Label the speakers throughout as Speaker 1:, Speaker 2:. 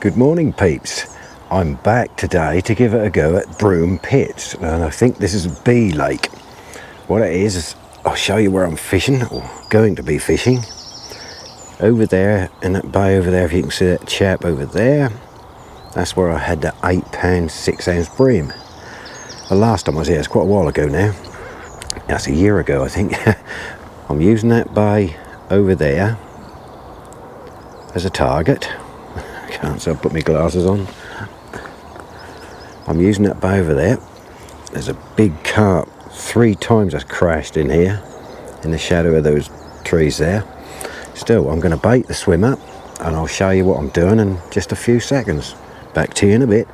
Speaker 1: Good morning, peeps. I'm back today to give it a go at Broom Pits, and I think this is a bee lake. What it is I'll show you where I'm fishing, or going to be fishing. Over there, in that bay over there, if you can see that chap over there, that's where I had the 8-pound 6-ounce bream. The last time I was here, it's quite a while ago now. That's a year ago, I think. I'm using that bay over there as a target. Can't, so I'll put my glasses on. I'm using that bay over there. There's a big carp, 3 times that's crashed in here, in the shadow of those trees there. Still, I'm going to bait the swim up, and I'll show you what I'm doing in just a few seconds. Back to you in a bit.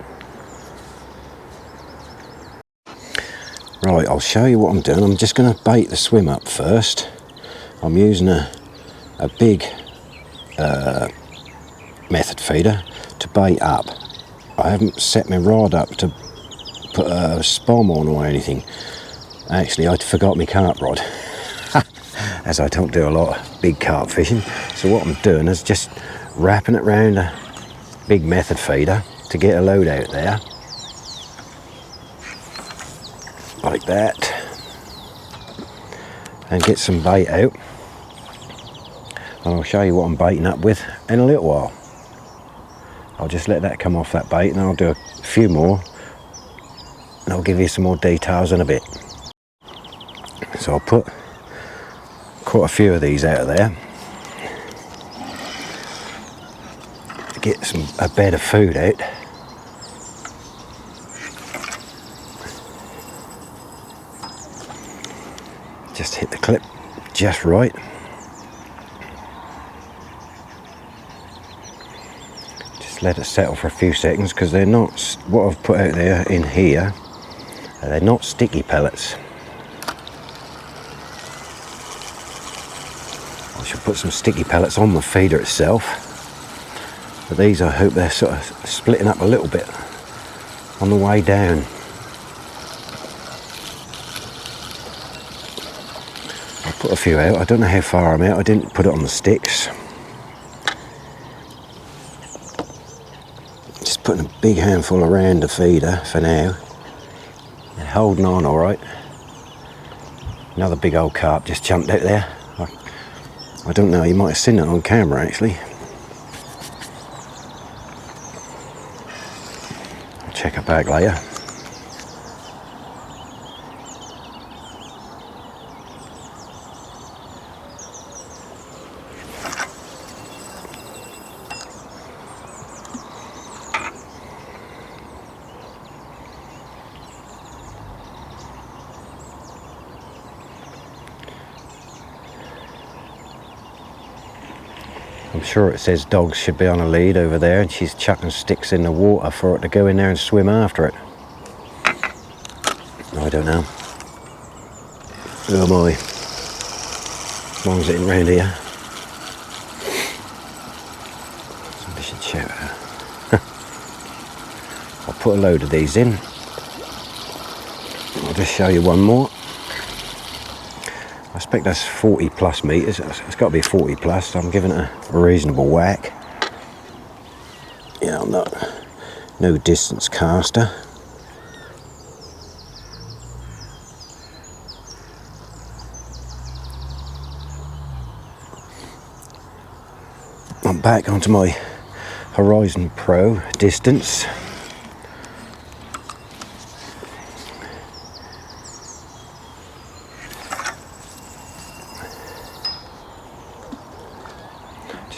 Speaker 1: Right, I'll show you what I'm doing. I'm just going to bait the swim up first. I'm using a big method feeder to bait up. I haven't set my rod up to put a spom on or anything. Actually, I forgot my carp rod, as I don't do a lot of big carp fishing. So what I'm doing is just wrapping it around a big method feeder to get a load out there, like that, and get some bait out. And I'll show you what I'm baiting up with in a little while. I'll just let that come off that bait, and I'll do a few more, and I'll give you some more details in a bit. So I'll put quite a few of these out of there to get a bed of food out. Just hit the clip just right. Let it settle for a few seconds, because they're not, what I've put out there in here, they're not sticky pellets. I should put some sticky pellets on the feeder itself, but these, I hope they're sort of splitting up a little bit on the way down. I put a few out. I don't know how far I'm out. I didn't put it on the sticks. Putting a big handful around the feeder for now. They're holding on all right. Another big old carp just jumped out there. I don't know, you might have seen it on camera actually. I'll check her back later. I'm sure it says dogs should be on a lead over there, and she's chucking sticks in the water for it to go in there and swim after it. I don't know. Who am I? As long as it ain't round here. Somebody should shout at her. I'll put a load of these in. I'll just show you one more. I expect that's 40 plus meters. It's got to be 40 plus, so I'm giving it a reasonable whack. Yeah, I'm not no distance caster. I'm back onto my Horizon Pro distance.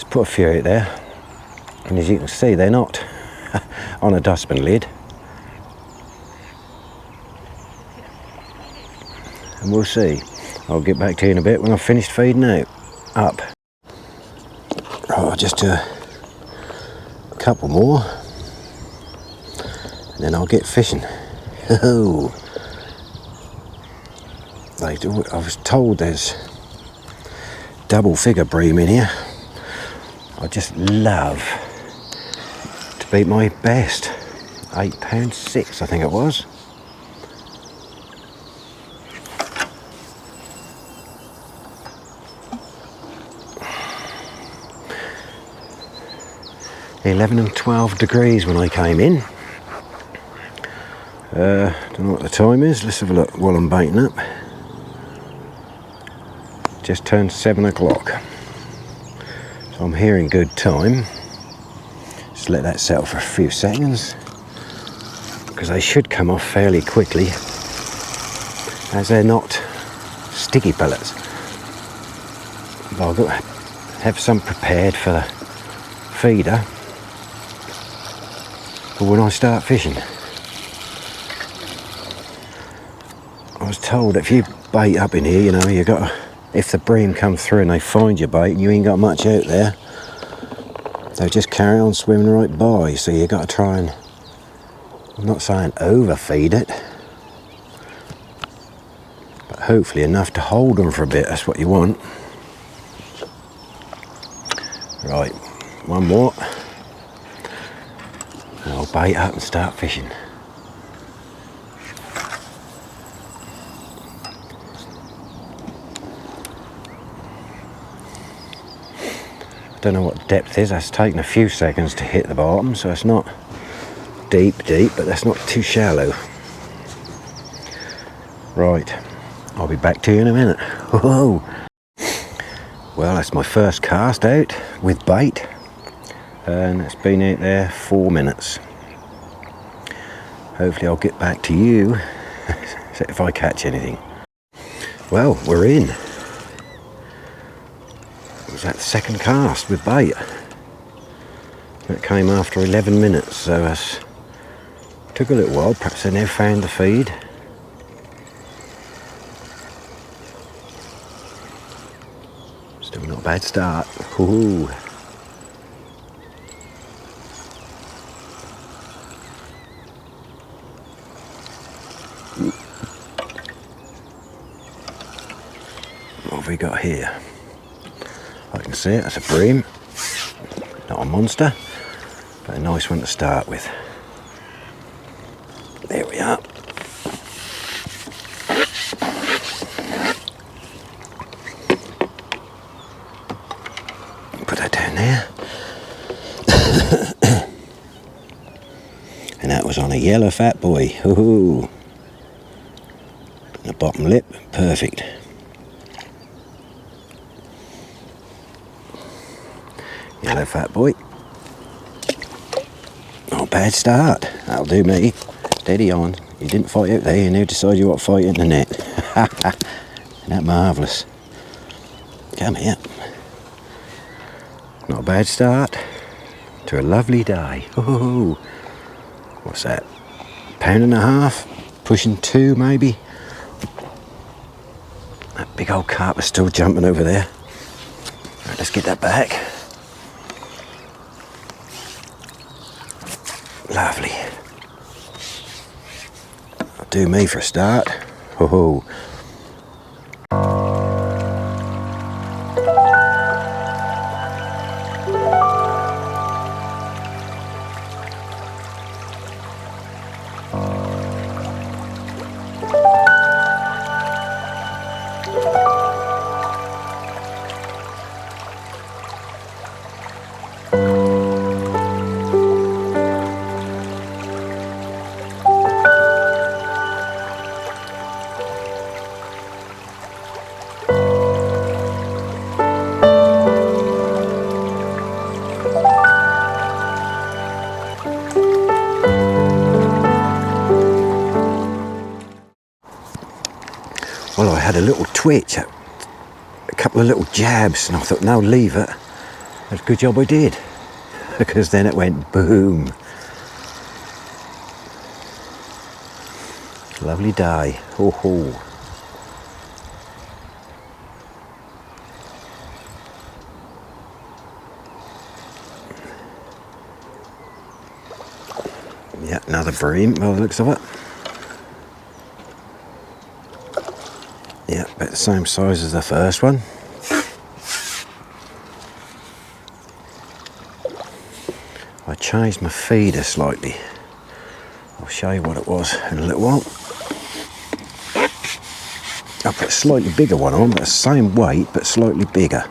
Speaker 1: Put a few out there, and as you can see, they're not on a dustbin lid. And we'll see. I'll get back to you in a bit when I've finished feeding out. Up. Right, I'll just do a couple more, and then I'll get fishing. Oh, I was told there's double figure bream in here. I just love to beat my best. 8-pound 6, I think it was. 11 and 12 degrees when I came in. Don't know what the time is. Let's have a look while I'm baiting up. Just turned 7 o'clock. So I'm here in good time. Just let that settle for a few seconds, because they should come off fairly quickly, as they're not sticky pellets. But I've got to have some prepared for the feeder for when I start fishing. I was told if you bait up in here, you know, you got to, if the bream come through and they find your bait and you ain't got much out there, they'll just carry on swimming right by. So you got to try and, I'm not saying overfeed it, but hopefully enough to hold them for a bit. That's what you want. Right, one more, and I'll bait up and start fishing. Don't know what depth is. That's taken a few seconds to hit the bottom, so it's not deep, but that's not too shallow. Right, I'll be back to you in a minute. Whoa. Well, that's my first cast out with bait, and it's been out there 4 minutes. Hopefully I'll get back to you if I catch anything. Well, we're in. Was that the second cast with bait? That came after 11 minutes, so it took a little while. Perhaps they now found the feed. Still not a bad start. Ooh. What have we got here? I can see it, that's a bream. Not a monster, but a nice one to start with. There we are. Put that down there. And that was on a yellow fat boy. Ooh. And the bottom lip, perfect. Yellow fat boy. Not a bad start. That'll do me. Steady on. You didn't fight out there, you now decide you want to fight in the net. Isn't that marvellous? Come here. Not a bad start to a lovely day. Ooh. What's that? £1.5? Pushing 2 maybe? That big old carp is still jumping over there. Right, let's get that back. Lovely. That'll do me for a start. Oh. Well, I had a little twitch, a couple of little jabs, and I thought, no, leave it. That's a good job I did, because then it went boom. Lovely day. Oh. Yeah, another bream by the looks of it. Yeah, about the same size as the first one. I changed my feeder slightly. I'll show you what it was in a little while. I put a slightly bigger one on, but the same weight, but slightly bigger.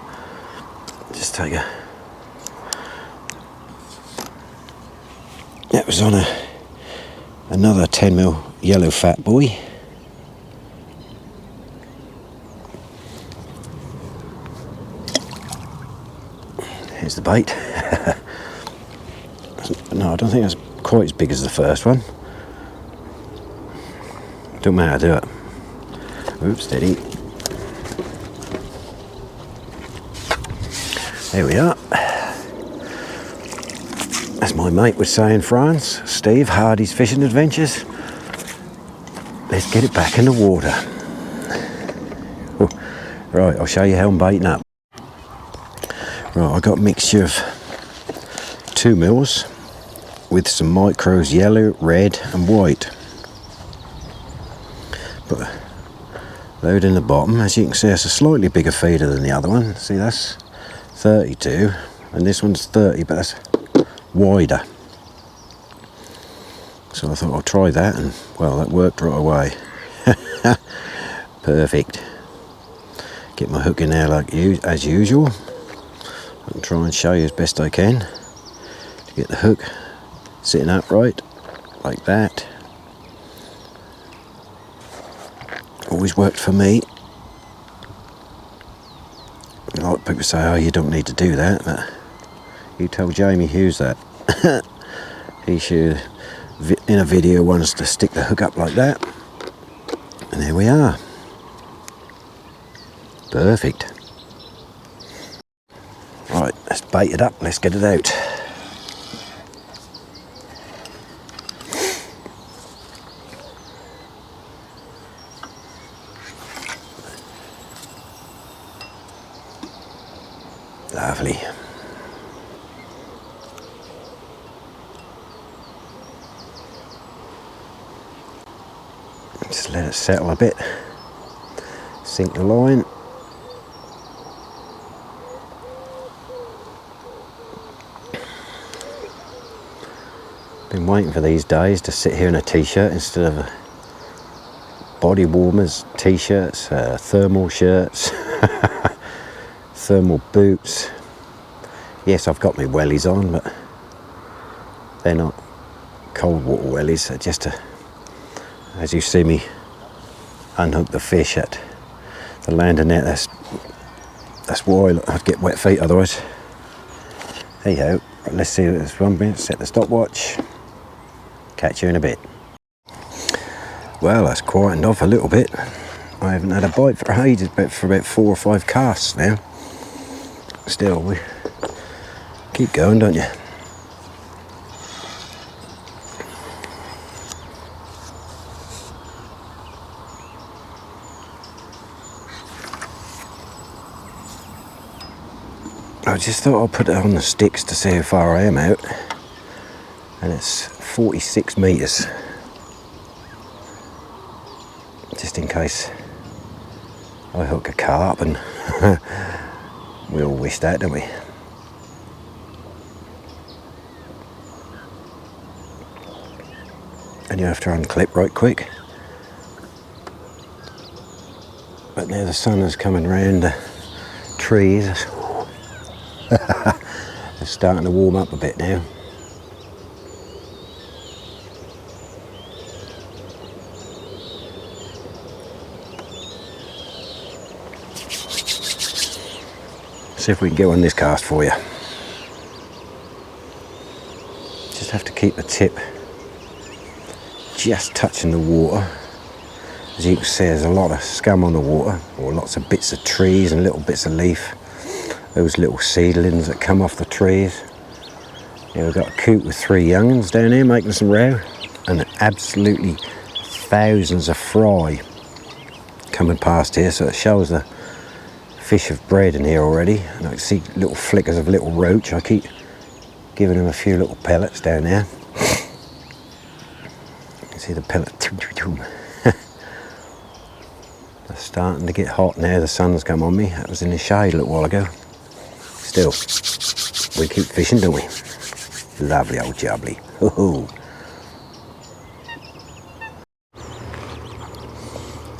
Speaker 1: Just take a That was on another 10mm yellow fat buoy. Here's the bait. No, I don't think that's quite as big as the first one. Don't matter how to do it. Oops, steady. There we are. As my mate would say in France, Steve, Hardy's Fishing Adventures. Let's get it back in the water. Oh, right, I'll show you how I'm baiting up. Right, I got a mixture of 2mm with some micros, yellow, red and white. But load in the bottom. As you can see, it's a slightly bigger feeder than the other one. See, that's 32 and this one's 30, but that's wider. So I thought I'll try that, and well, that worked right away. Perfect. Get my hook in there like as usual. I'll try and show you as best I can to get the hook sitting upright like that. Always worked for me. A lot of people say, oh, you don't need to do that, but you told Jamie Hughes that. He should, in a video, wants to stick the hook up like that. And there we are. Perfect. Right, let's bait it up, let's get it out. Lovely. Just let it settle a bit. Sink the line. Been waiting for these days to sit here in a t-shirt instead of body warmers, t-shirts, thermal shirts, thermal boots. Yes, I've got my wellies on, but they're not cold water wellies. They're just as you see me unhook the fish at the landing net. That's why I'd get wet feet otherwise. Hey ho, let's see this one bit. Set the stopwatch. Catch you in a bit. Well, that's quietened off a little bit. I haven't had a bite for ages, but for about 4 or 5 casts now. Still, we keep going, don't you? I just thought I'll put it on the sticks to see how far I am out, and it's 46 metres, just in case I hook a carp, and we all wish that, don't we? And you have to unclip right quick. But now the sun is coming round the trees. It's starting to warm up a bit now. See if we can get on this cast for you. Just have to keep the tip just touching the water. As you can see, there's a lot of scum on the water, or lots of bits of trees and little bits of leaf. Those little seedlings that come off the trees. Yeah, we've got a coop with 3 young'uns down here making some row, and absolutely thousands of fry coming past here, so it shows the fish have bred in here already. And I can see little flickers of little roach. I keep giving them a few little pellets down there. You can see the pellet. They're starting to get hot now. The sun's come on me. That was in the shade a little while ago. Still, we keep fishing, don't we? Lovely old jubbly. Ooh.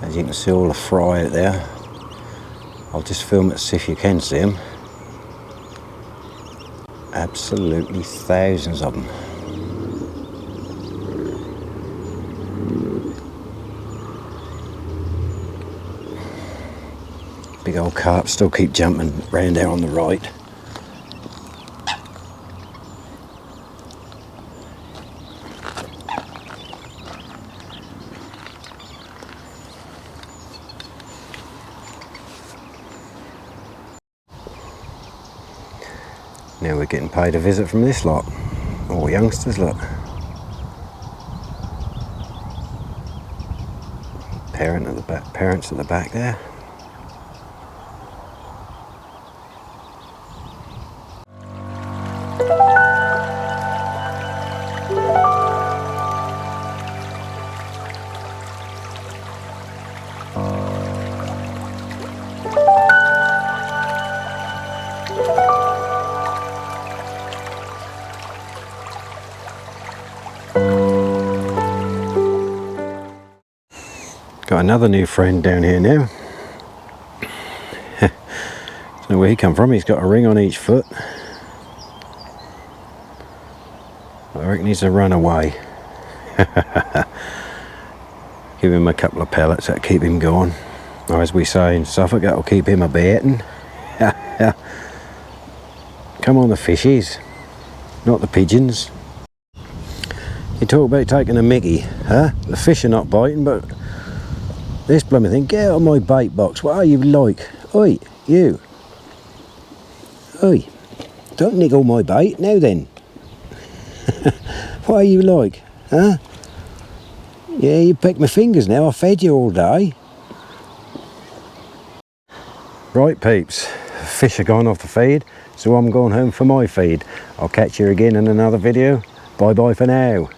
Speaker 1: As you can see all the fry out there. I'll just film it to see if you can see them. Absolutely thousands of them. Big old carp still keep jumping round there on the right. Now we're getting paid a visit from this lot. All youngsters, look. Parents at the back there. Got another new friend down here now. Don't know where he come from. He's got a ring on each foot. I reckon he's a runaway. Give him a couple of pellets, that'll keep him going. Or as we say in Suffolk, that'll keep him a baiting. Come on the fishies, not the pigeons. You talk about taking a mickey, huh? The fish are not biting, but this blooming thing, get out of my bait box. What are you like? Oi, you. Oi, don't niggle my bait. Now then. What are you like, huh? Yeah, you pick my fingers now. I fed you all day. Right, peeps. Fish are gone off the feed, so I'm going home for my feed. I'll catch you again in another video. Bye bye for now.